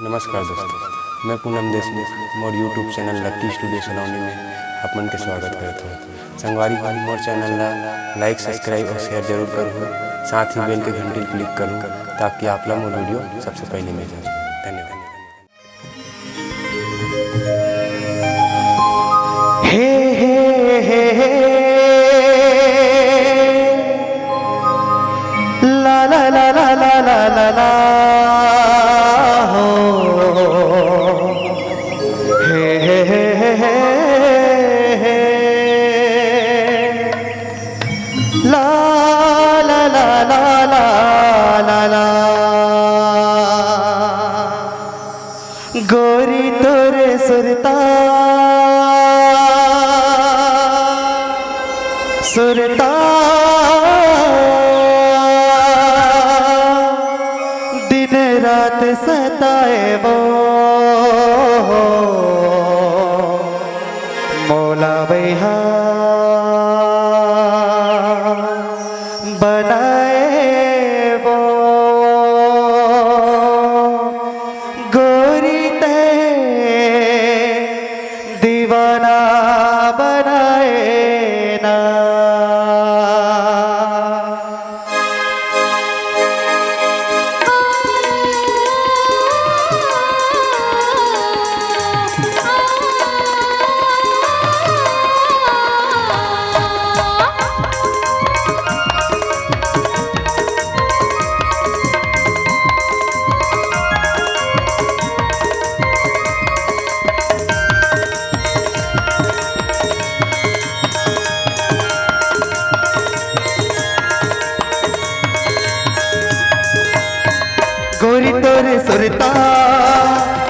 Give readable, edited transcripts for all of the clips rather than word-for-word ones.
नमस्कार दोस्तों, मैं पूनम देशमुख मोर यूट्यूब चैनल लकी स्टूडियो सलौनी में आपमन के स्वागत करता हूँ। संगवारी भाई मोर चैनल ला लाइक सब्सक्राइब और शेयर जरूर करूँ, साथ ही बेल के घंटी क्लिक करूँ ताकि आप ला मोर वीडियो सबसे पहले मिल जाए। धन्यवाद। हे हे हे हे ला ला ला ला ला ला ला ला हे हे हे हे हे ला ला ला ला ला ला ला गोरी तोरे सुरता सुरता दिन रात सताए वो मौला भैया बनाए वो गोरी ते दीवाना बनाए ना। गोरी तोरे सुरता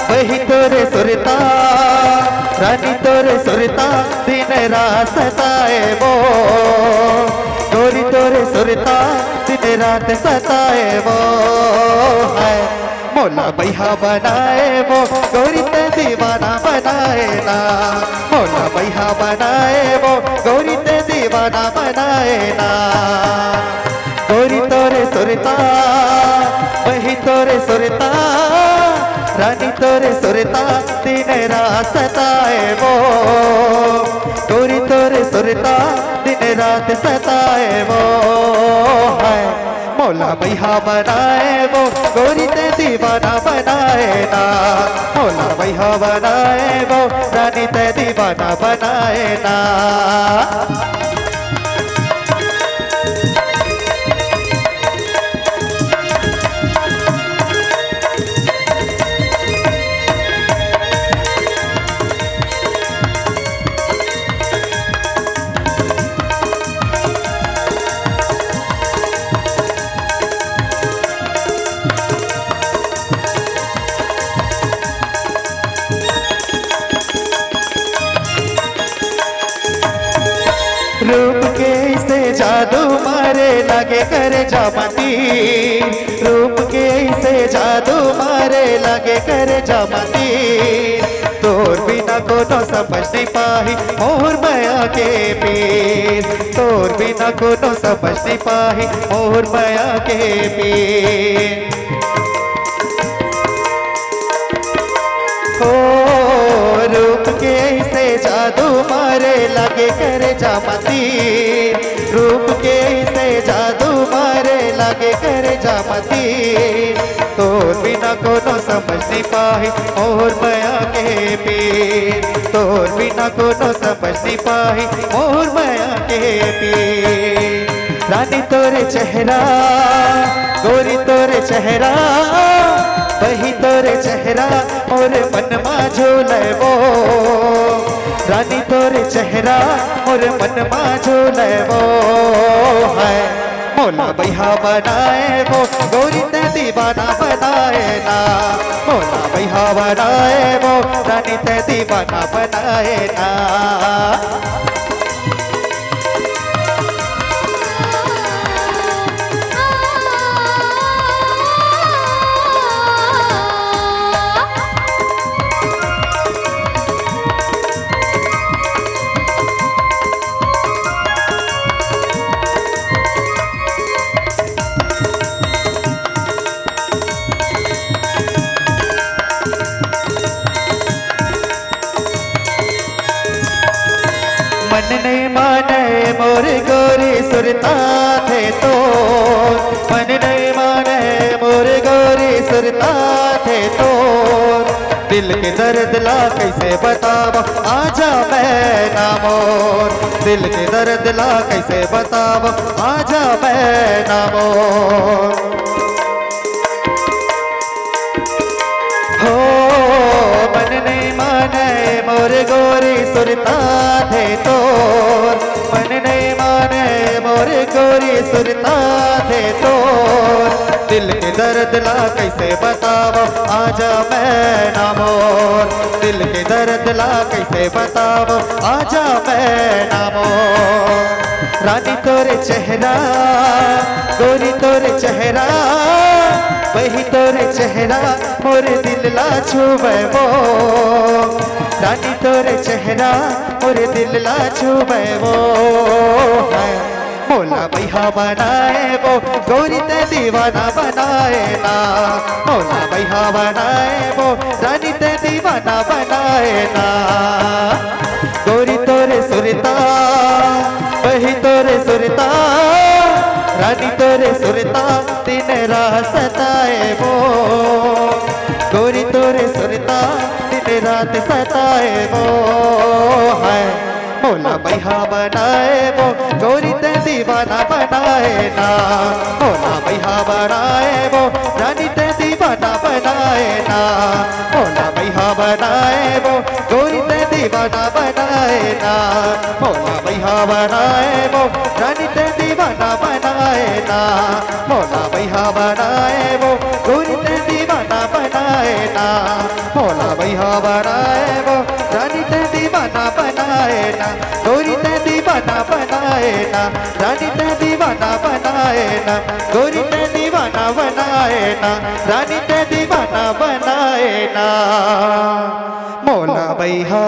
वही तोरे सुरता रानी तोरे सुरता दिन रात सताए वो गोरी तोरे सुरता दिन रात सताए वो है मौला भैया बनाए वो गोरी ते दीवाना बनाए ना मौला भैया बनाए वो गोरी ते दीवाना बनाए ना गोरी तोरे सुरता वही तोरे सुरता रानी तोरे सुरता दिन रात सताए वो गोरी तोरे सुरता दिन रात सताए वो है मौला भैया बनाए वो गोरी ते दीवाना बनाए ना मौला भैया बनाए वो रानी ते दीवाना बनाए ना। रूप के से जादू मारे लगे करे जामती रूप के से जादू मारे लगे करे जामती तोर बिना कोनो समझ नहीं पाही मोर माया के पीर तोर बिना कोनो समझ नहीं पाही मोर माया के पीर रूप के से जादू मारे लगे करे जामती रूप के से जादू मारे लगे करे जामती तोर बिना कोनो समझ नहीं पाही मोर माया के पीर तोर बिना कोनो समझ नहीं पाही मोर माया के पीर रानी तोरे चेहरा गोरी तोरे चेहरा वही तोरे चेहरा और मन मा झूले वो रानी तोरे चेहरा और मन मा झूले वो है मौला भैया बनाए वो गोरी ते दीवाना बनाए ना मौला भैया बनाए वो रानी ते दीवाना बनाए ना। सुरता थे तो मन नहीं माने मोरे गोरी सुरता थे तो दिल के दर्द ला कैसे बतावा आजा मैं ना मोर दिल के दर्द ला कैसे बतावा आजा मैं ना मोर हो मन नहीं माने मोर गोरी सुरता थे तो मन नहीं माने मोर गोरी सुरता थे तो दिल के दर्द ला कैसे बताओ आजा मैं ना मोर दिल के दर्द ला कैसे बताओ आजा मैं ना मोर रानी तोरे चेहरा गोरी तोरे चेहरा वही तोरे चेहरा मोरे दिल ला छुबे वो रानी तोरे चेहरा मोरे दिल ला छुबे वो मोला भैया बनाए वो गोरी ते दीवाना बनाए ना मोला भैया बनाए वो रानी ते दीवाना बनाए ना गोरी तोरे सुरता वही तोरे सुरता रानी तोरे सुरता दिन रात सताए वो गोरी तोरे सुरता दिन रात सताए वो है मोला भैया बनाए वो गोरी ते दीवाना बनाए ना मोला भैया बनाए वो रानी ते दीवाना बनाए ना मोला भैया बनाए वो गोरी ते दीवाना बनाए ना मोला भैया बनाए वो रानी ते दीवाना बनाए ना मोला भैया बनाए वो गोरी ते दीवाना बनाए ना मोला भैया बनाए वो रानी ते दीवाना बनाए ना गोरी ते दीवाना बनाए ना रानी ते दीवाना बनाए ना गोरी ते दीवाना बनाए ना रानी ते दीवाना बनाए ना मोला भैया